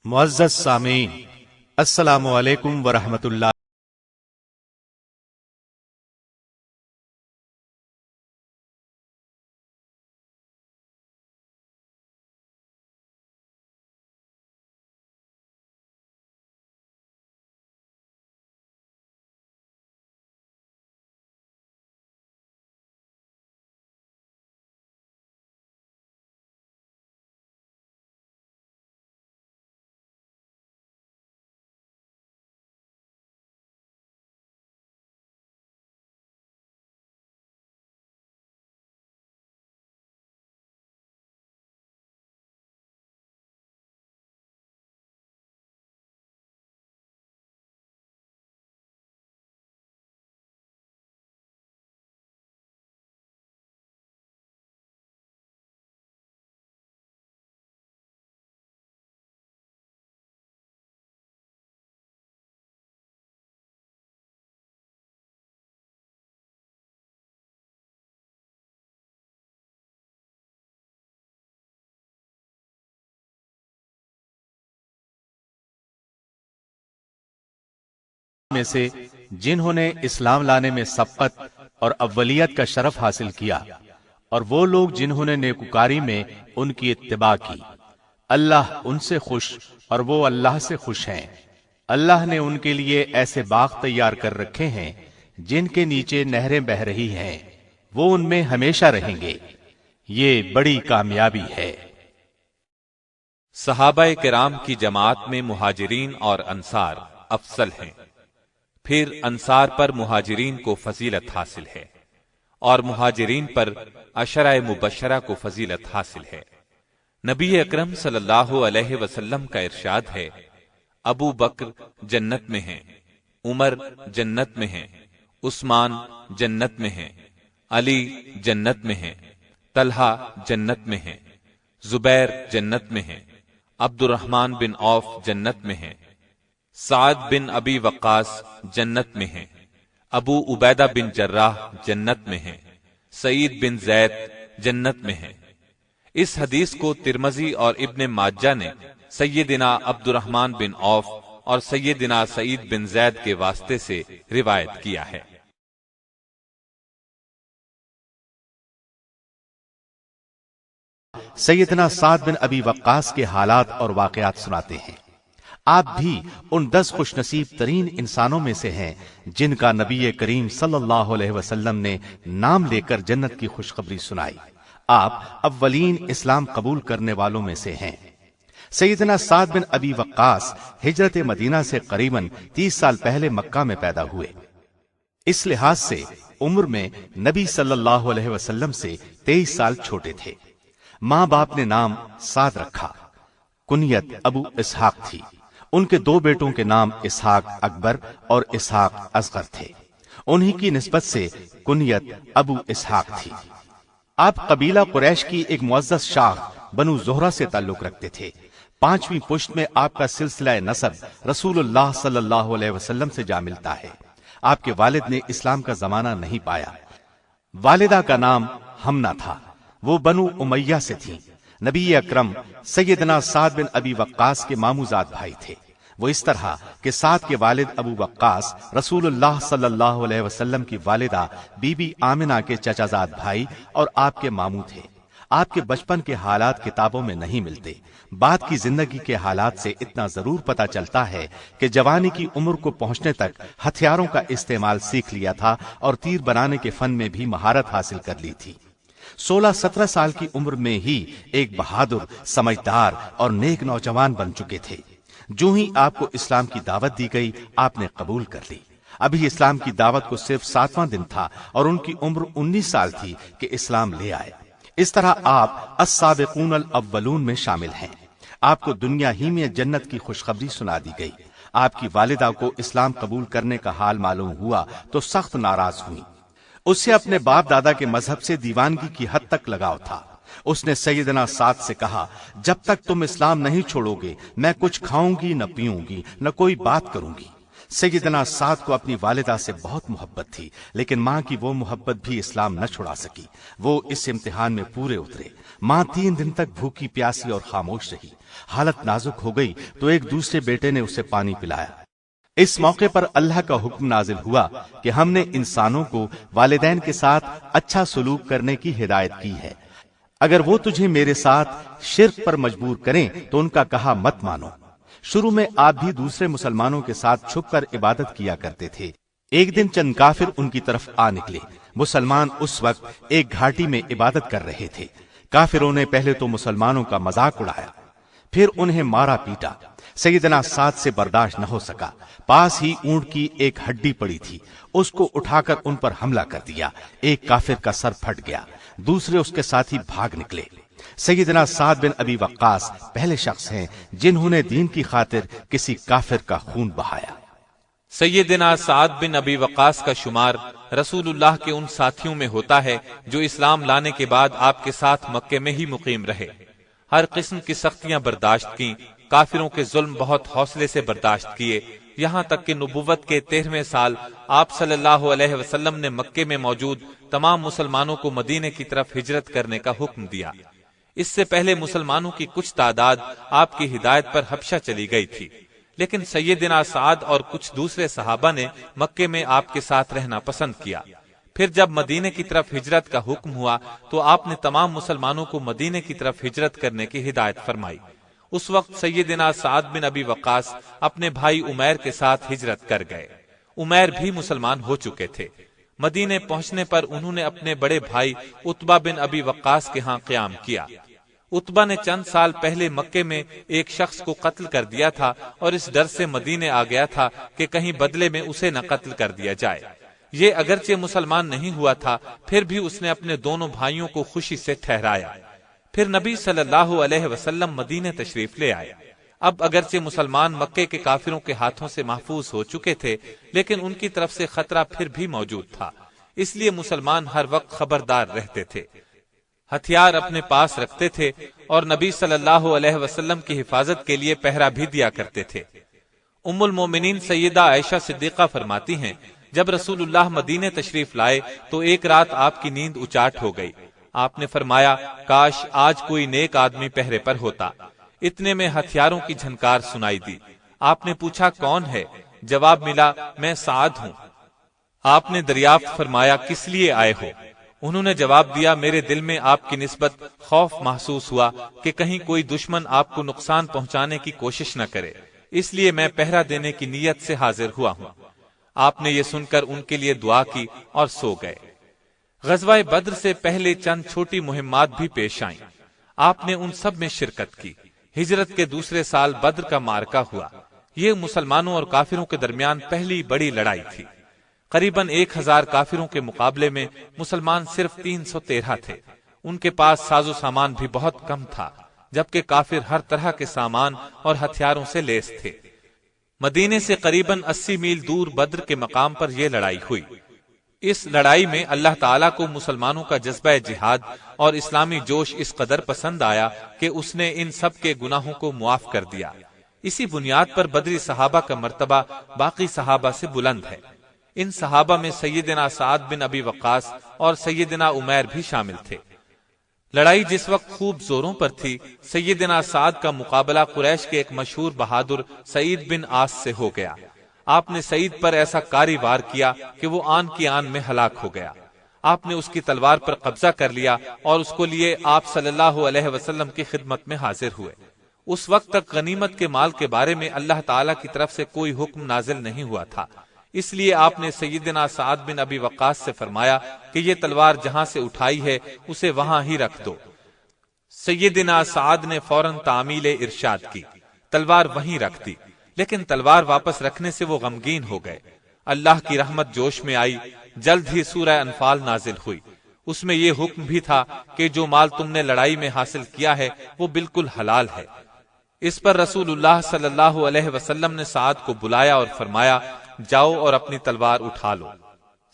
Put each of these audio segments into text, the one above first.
मुअज़्ज़ज़ सामीन, अस्सलामु अलैकुम वरहमतुल्लाह। में से जिन्होंने इस्लाम लाने में सबकत और अव्वलियत का शरफ हासिल किया, और वो लोग जिन्होंने नेकुकारी में उनकी इत्तिबा की, अल्लाह उनसे खुश और वो अल्लाह से खुश हैं। अल्लाह ने उनके लिए ऐसे बाग तैयार कर रखे हैं जिनके नीचे नहरें बह रही हैं, वो उनमें हमेशा रहेंगे। ये बड़ी कामयाबी है। सहाबाए किराम की जमात में मुहाजिरीन और अंसार अफसल हैं। फिर अंसार पर मुहाजिरीन को फजीलत हासिल है और मुहाजिरीन पर अशरा मुबशरा को फजीलत हासिल है। नबी अकरम सल्लल्लाहु अलैहि वसल्लम का इरशाद है, अबू बकर जन्नत में हैं, उमर जन्नत में हैं, उस्मान जन्नत में हैं, अली जन्नत में हैं, तलहा जन्नत में हैं, जुबैर जन्नत में हैं, अब्दुर्रहमान बिन औफ जन्नत में हैं, साद बिन अबी वक्कास जन्नत में हैं, अबू उबैदा बिन जर्राह जन्नत में हैं, सईद बिन जैद जन्नत में हैं। इस हदीस को तिरमजी और इब्ने माजा ने सैयदिना अब्दुर्रहमान बिन औफ और सैयदिना सईद बिन जैद के वास्ते से रिवायत किया है। सैयदना साद बिन अबी वक्कास के हालात और वाकयात सुनाते हैं। आप भी उन 10 खुशनसीब तरीन इंसानों में से हैं जिनका नबी करीम सल्लल्लाहु अलैहि वसल्लम ने नाम लेकर जन्नत की खुशखबरी सुनाई। आप अव्वलीन इस्लाम कबूल करने वालों में से हैं। सैयदना साद बिन अबी वक्कास हिजरत मदीना से करीबन 30 साल पहले मक्का में पैदा हुए। इस लिहाज से उम्र में नबी सल्लल्लाहु अलैहि वसल्लम से 23 साल छोटे थे। माँ बाप ने नाम साद रखा। कुनियत अबू इसहाक थी। उनके 2 बेटों के नाम इसहाक अकबर और इसहाक असगर थे। उन्हीं की निस्बत से कुनियत अबू इसहाक थी। आप कबीला कुरैश की एक मुअज़्ज़ज़ शाख बनु ज़ोहरा से ताल्लुक रखते थे। 5वीं पुश्त में आपका सिलसिला नसब रसूलुल्लाह सल्लल्लाहु अलैहि वसल्लम से जा मिलता है। आपके वालिद ने इस्लाम का जमाना नहीं पाया। वालिदा का नाम हमना था। वो बनु उमैया से थी। नबी अकरम सैयदना साद बिन अबी वक्कास के मामूजाद भाई थे। वो इस तरह कि साद के वालिद अबू वक्कास रसूलुल्लाह सल्लल्लाहु अलैहि वसल्लम की वालिदा बीबी आमिना के चचाजाद भाई और आपके मामू थे। आपके बचपन के हालात किताबों में नहीं मिलते। बाद की जिंदगी के हालात से इतना जरूर पता चलता है कि जवानी की उम्र को पहुंचने तक हथियारों का इस्तेमाल सीख लिया था और तीर बनाने के फन में भी महारत हासिल कर ली थी। 16-17 साल की उम्र में ही एक बहादुर, समझदार और नेक नौजवान बन चुके थे। जो ही आपको इस्लाम की दावत दी गई, आपने कबूल कर ली। अभी इस्लाम की दावत को सिर्फ 7वां दिन था और उनकी उम्र 19 साल थी कि इस्लाम ले आए। इस तरह आप अस्साबिकून अल अव्वलून में शामिल हैं। आपको दुनिया ही में जन्नत की खुशखबरी सुना दी गई। आपकी वालिदा को इस्लाम कबूल करने का हाल मालूम हुआ तो सख्त नाराज हुई। उससे अपने बाप दादा के मजहब से दीवानगी की हद तक लगाव था। उसने सैयदना साद से कहा, जब तक तुम इस्लाम नहीं छोड़ोगे मैं कुछ खाऊंगी न पीऊंगी न कोई बात करूंगी। सैयदना साद को अपनी वालिदा से बहुत मोहब्बत थी, लेकिन माँ की वो मोहब्बत भी इस्लाम न छुड़ा सकी। वो इस इम्तिहान में पूरे उतरे। मां 3 दिन तक भूखी प्यासी और खामोश रही। हालत नाजुक हो गई तो एक दूसरे बेटे ने उसे पानी पिलाया। इस मौके पर अल्लाह का हुक्म नाजिल हुआ कि हमने इंसानों को वालिदैन के साथ अच्छा सलूक करने की हिदायत की है। अगर वो तुझे मेरे साथ शिर्क पर मजबूर करें तो उनका कहा मत मानो। शुरू में आप भी दूसरे मुसलमानों के साथ छुपकर इबादत किया करते थे। एक दिन चंद काफिर उनकी तरफ आ निकले। मुसलमान उस वक्त एक घाटी में इबादत कर रहे थे। काफिरों ने पहले तो मुसलमानों का मजाक उड़ाया, फिर उन्हें मारा पीटा। सैयदना साद से बर्दाश्त न हो सका। पास ही ऊंट की एक हड्डी पड़ी थी, उसको उठाकर उन पर हमला कर दिया। एक काफिर का सर फट गया, दूसरे उसके साथी भाग निकले। सैयदना साद बिन अबी वक्कास पहले शख्स हैं जिन्होंने दीन की खातिर किसी काफिर का खून बहाया। सैयदना साद बिन अबी वक्कास का शुमार रसूलुल्लाह के उन साथियों में होता है जो इस्लाम लाने के बाद आपके साथ मक्के में ही मुकीम रहे। हर किस्म की सख्तियां बर्दाश्त की, काफिरों के जुल्म बहुत हौसले से बर्दाश्त किए, यहाँ तक कि नबुव्वत के 13वें साल आप सल्लल्लाहु अलैहि वसल्लम ने मक्के में मौजूद तमाम मुसलमानों को मदीने की तरफ हिजरत करने का हुक्म दिया। इससे पहले मुसलमानों की कुछ तादाद आपकी हिदायत पर हबशा चली गई थी, लेकिन सैयदना साद और कुछ दूसरे सहाबा ने मक्के में आपके साथ रहना पसंद किया। फिर जब मदीने की तरफ हिजरत का हुक्म हुआ तो आपने तमाम मुसलमानों को मदीने की तरफ हिजरत करने की हिदायत फरमाई। उस वक्त सैयदना साद बिन अबी वक्कास अपने भाई उमैर के साथ हिजरत कर गए। उमैर भी मुसलमान हो चुके थे। मदीने पहुंचने पर उन्होंने अपने बड़े भाई उतबा बिन अबी वक्कास के यहाँ क़याम किया। उतबा ने चंद साल पहले मक्के में एक शख्स को कत्ल कर दिया था और इस डर से मदीने आ गया था कि कहीं बदले में उसे न कत्ल कर दिया जाए। ये अगरचे मुसलमान नहीं हुआ था, फिर भी उसने अपने दोनों भाइयों को खुशी से ठहराया। फिर नबी सल्लल्लाहु अलैहि वसल्लम मदीने तशरीफ ले आए। अब अगरचे मुसलमान मक्के के काफिरों के हाथों से महफूज हो चुके थे, लेकिन उनकी तरफ से खतरा फिर भी मौजूद था। इसलिए मुसलमान हर वक्त खबरदार रहते थे, हथियार अपने पास रखते थे और नबी सल्लल्लाहु अलैहि वसल्लम की हिफाजत के लिए पहरा भी दिया करते थे। उम्मुल मोमिनीन सैयदा आयशा सिद्दीका फरमाती हैं, जब रसूलुल्लाह मदीने तशरीफ लाए तो एक रात आपकी नींद उचाट हो गई। आपने फरमाया, काश आज कोई नेक आदमी पहरे पर होता। इतने में हथियारों की झनकार सुनाई दी। आपने पूछा, कौन है? जवाब मिला, मैं साद हूँ। आपने दरियाफ्त फरमाया, किस लिए आए हो? उन्होंने जवाब दिया, मेरे दिल में आपकी निस्बत खौफ महसूस हुआ कि कहीं कोई दुश्मन आपको नुकसान पहुंचाने की कोशिश न करे, इसलिए मैं पहरा देने की नीयत से हाजिर हुआ हूँ। आपने ये सुनकर उनके लिए दुआ की और सो गए। गज़वाए बद्र से पहले चंद छोटी मुहिम्मात भी पेश आईं। आपने उन सब में शिरकत की। हिजरत के दूसरे साल बद्र का मार्का हुआ। ये मुसलमानों और काफिरों के दरमियान पहली बड़ी लड़ाई थी। करीबन 1000 काफिरों के मुकाबले में मुसलमान सिर्फ 313 थे। उनके पास साजो सामान भी बहुत कम था, जबकि काफिर हर तरह के सामान और हथियारों से लैस थे। मदीने से करीबन 80 मील दूर बद्र के मकाम पर यह लड़ाई हुई। इस लड़ाई में अल्लाह ताला को मुसलमानों का जज्बा जिहाद और इस्लामी जोश इस कदर पसंद आया कि उसने इन सब के गुनाहों को मुआफ कर दिया। इसी बुनियाद पर बदरी सहाबा का मर्तबा बाकी सहाबा से बुलंद है। इन सहाबा में सैयदना साद बिन अबी वक्कास और सैयदना उमैर भी शामिल थे। लड़ाई जिस वक्त खूब जोरों पर थी, सैयदना साद का मुकाबला कुरैश के एक मशहूर बहादुर सईद बिन आस से हो गया। आपने सईद पर ऐसा कारी वार किया कि वो आन की आन में हलाक हो गया। आपने उसकी तलवार पर कब्जा कर लिया और उसको लिए आप सल्लल्लाहु अलैहि वसल्लम की खिदमत में हाजिर हुए। उस वक्त तक गनीमत के माल के बारे में अल्लाह ताला की तरफ से कोई हुक्म नाजिल नहीं हुआ था। इसलिए आपने सैयदना साद बिन अबी वक्कास से फरमाया कि ये तलवार जहां से उठाई है उसे वहां ही रख दो। सैयदना साद ने फौरन तामील इरशाद की, तलवार वहीं रख दी, लेकिन तलवार वापस रखने से वो गमगीन हो गए। अल्लाह की रहमत जोश में आई। जल्द ही सूरह अनफाल नाजिल हुई। उसमें ये हुक्म भी था कि जो माल तुमने लड़ाई में हासिल किया है वो बिल्कुल हलाल है। इस पर रसूलुल्लाह सल्लल्लाहु अलैहि वसल्लम ने साद को बुलाया और फरमाया, जाओ और अपनी तलवार उठा लो।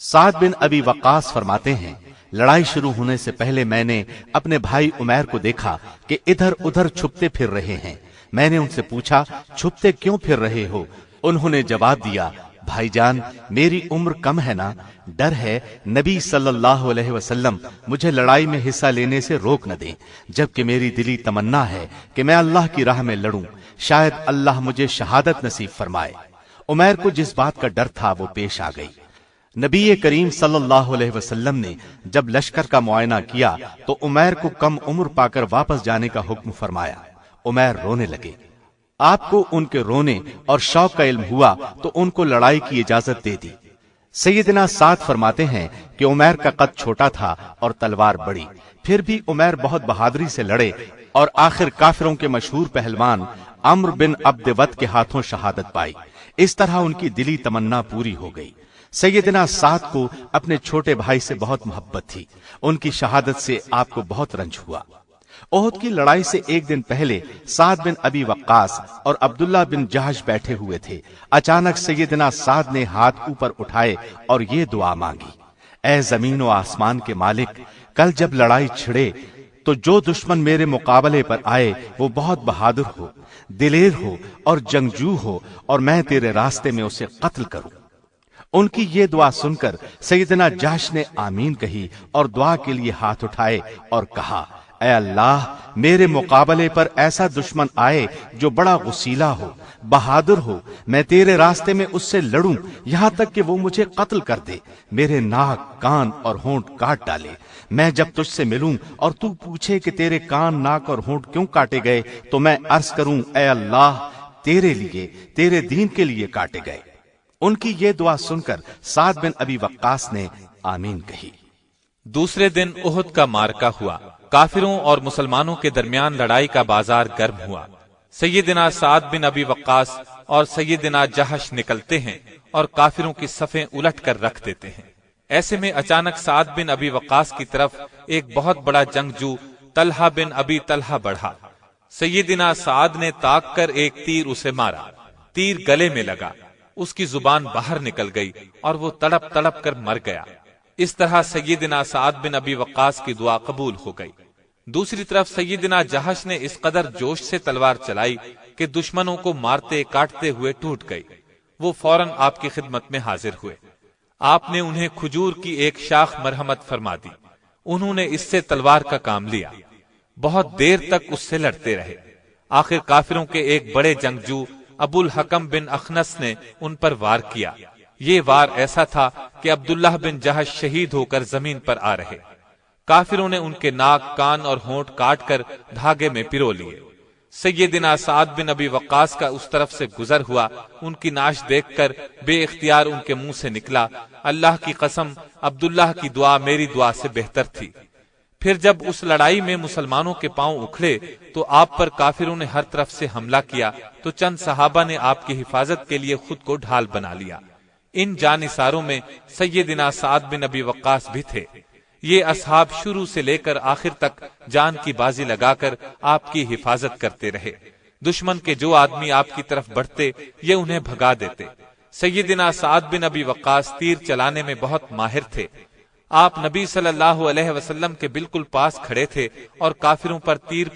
साद बिन अबी वक्कास फरमाते हैं, लड़ाई शुरू होने से पहले मैंने अपने भाई उमैर को देखा कि इधर उधर छुपते फिर रहे हैं। मैंने उनसे पूछा, छुपते क्यों फिर रहे हो? उन्होंने जवाब दिया, بھائی جان میری عمر کم ہے نا، ڈر ہے نبی صلی اللہ علیہ وسلم مجھے لڑائی میں حصہ لینے سے روک نہ دیں، جبکہ میری دلی تمنا ہے کہ میں اللہ کی راہ میں لڑوں، شاید اللہ مجھے شہادت نصیب فرمائے۔ عمیر کو جس بات کا ڈر تھا وہ پیش آ گئی۔ نبی کریم صلی اللہ علیہ وسلم نے جب لشکر کا معائنہ کیا تو عمیر کو کم عمر پا کر واپس جانے کا حکم فرمایا۔ عمیر رونے لگے۔ آپ کو ان کے رونے اور شوق کا علم ہوا تو ان کو لڑائی کی اجازت دے دی۔ سیدنا سعد فرماتے ہیں کہ عمیر کا قد چھوٹا تھا اور تلوار بڑی، پھر بھی عمیر بہت بہادری سے لڑے اور آخر کافروں کے مشہور پہلوان عمرو بن عبد ود کے ہاتھوں شہادت پائی۔ اس طرح ان کی دلی تمنا پوری ہو گئی۔ سیدنا سعد کو اپنے چھوٹے بھائی سے بہت محبت تھی، ان کی شہادت سے آپ کو بہت رنج ہوا۔ احد کی لڑائی سے ایک دن پہلے سعد بن ابی وقاص اور عبداللہ بن جہش بیٹھے ہوئے تھے۔ اچانک سیدنا سعد نے ہاتھ اوپر اٹھائے اور یہ دعا مانگی، اے زمین و آسمان کے مالک، کل جب لڑائی چھڑے تو جو دشمن میرے مقابلے پر آئے وہ بہت بہادر ہو، دلیر ہو اور جنگجو ہو، اور میں تیرے راستے میں اسے قتل کروں۔ ان کی یہ دعا سن کر سیدنا جہش نے آمین کہی اور دعا کے لیے ہاتھ اٹھائے اور کہا، اے اللہ، میرے مقابلے پر ایسا دشمن آئے جو بڑا غسیلا ہو، بہادر ہو، میں تیرے راستے میں اس سے لڑوں یہاں تک کہ وہ مجھے قتل کر دے، میرے ناک، کان اور ہونٹ کاٹ ڈالے۔ میں جب تجھ سے ملوں اور تو پوچھے کہ تیرے کان، ناک اور ہونٹ کیوں کاٹے گئے تو میں عرض کروں، اے اللہ، تیرے لیے، تیرے دین کے لیے کاٹے گئے۔ ان کی یہ دعا سن کر سعد بن ابی وقاص نے آمین کہی۔ دوسرے دن احد کا معرکہ ہوا۔ کافروں اور مسلمانوں کے درمیان لڑائی کا بازار گرم ہوا۔ سیدنا سعد بن ابی وقاص اور سیدنا جہش نکلتے ہیں اور کافروں کی صفیں الٹ کر رکھ دیتے ہیں۔ ایسے میں اچانک سعد بن ابی وقاص کی طرف ایک بہت بڑا جنگجو طلحہ بن ابی طلحہ بڑھا۔ سیدنا سعد نے تاک کر ایک تیر اسے مارا، تیر گلے میں لگا، اس کی زبان باہر نکل گئی اور وہ تڑپ تڑپ کر مر گیا۔ اس طرح سیدنا سعد بن ابی وقاص کی دعا قبول ہو گئی۔ دوسری طرف سیدنا جہش نے اس قدر جوش سے تلوار چلائی کہ دشمنوں کو مارتے کاٹتے ہوئے ٹوٹ گئی۔ وہ فوراً آپ کی خدمت میں حاضر ہوئے۔ آپ نے انہیں کھجور کی ایک شاخ مرحمت فرما دی۔ انہوں نے اس سے تلوار کا کام لیا، بہت دیر تک اس سے لڑتے رہے۔ آخر کافروں کے ایک بڑے جنگجو ابو الحکم بن اخنس نے ان پر وار کیا۔ یہ وار ایسا تھا کہ عبداللہ بن جہش شہید ہو کر زمین پر آ رہے۔ کافروں نے ان کے ناک، کان اور ہونٹ کاٹ کر دھاگے میں پرو لیے۔ سیدنا سعد بن ابی وقاص کا اس طرف سے گزر ہوا، ان کی ناش دیکھ کر بے اختیار ان کے منہ سے نکلا، اللہ کی قسم، عبداللہ کی دعا میری دعا سے بہتر تھی۔ پھر جب اس لڑائی میں مسلمانوں کے پاؤں اکھڑے تو آپ پر کافروں نے ہر طرف سے حملہ کیا تو چند صحابہ نے آپ کی حفاظت کے لیے خود کو ڈھال بنا لیا۔ ان جانثاروں میں سیدنا سعد بن ابی وقاص بھی تھے۔ یہ اصحاب شروع سے لے کر آخر تک جان کی بازی لگا کر آپ کی حفاظت کرتے رہے۔ دشمن کے جو آدمی آپ کی طرف بڑھتے یہ انہیں بھگا دیتے۔ سیدنا سعد بن ابی وقاص تیر چلانے میں بہت ماہر تھے۔ آپ نبی صلی اللہ علیہ وسلم کے بالکل پاس کھڑے تھے اور کافروں پر تیر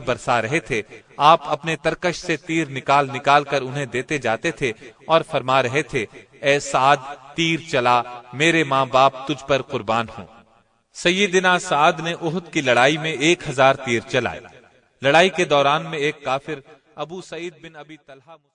برسا رہے تھے۔ آپ اپنے ترکش سے تیر نکال نکال کر انہیں دیتے جاتے تھے اور فرما رہے تھے، اے سعد، تیر چلا، میرے ماں باپ تجھ پر قربان ہوں۔ سیدنا سعد نے احد کی لڑائی میں 1000 تیر چلائے۔ لڑائی کے دوران میں ایک کافر ابو سعید بن ابی طلحہ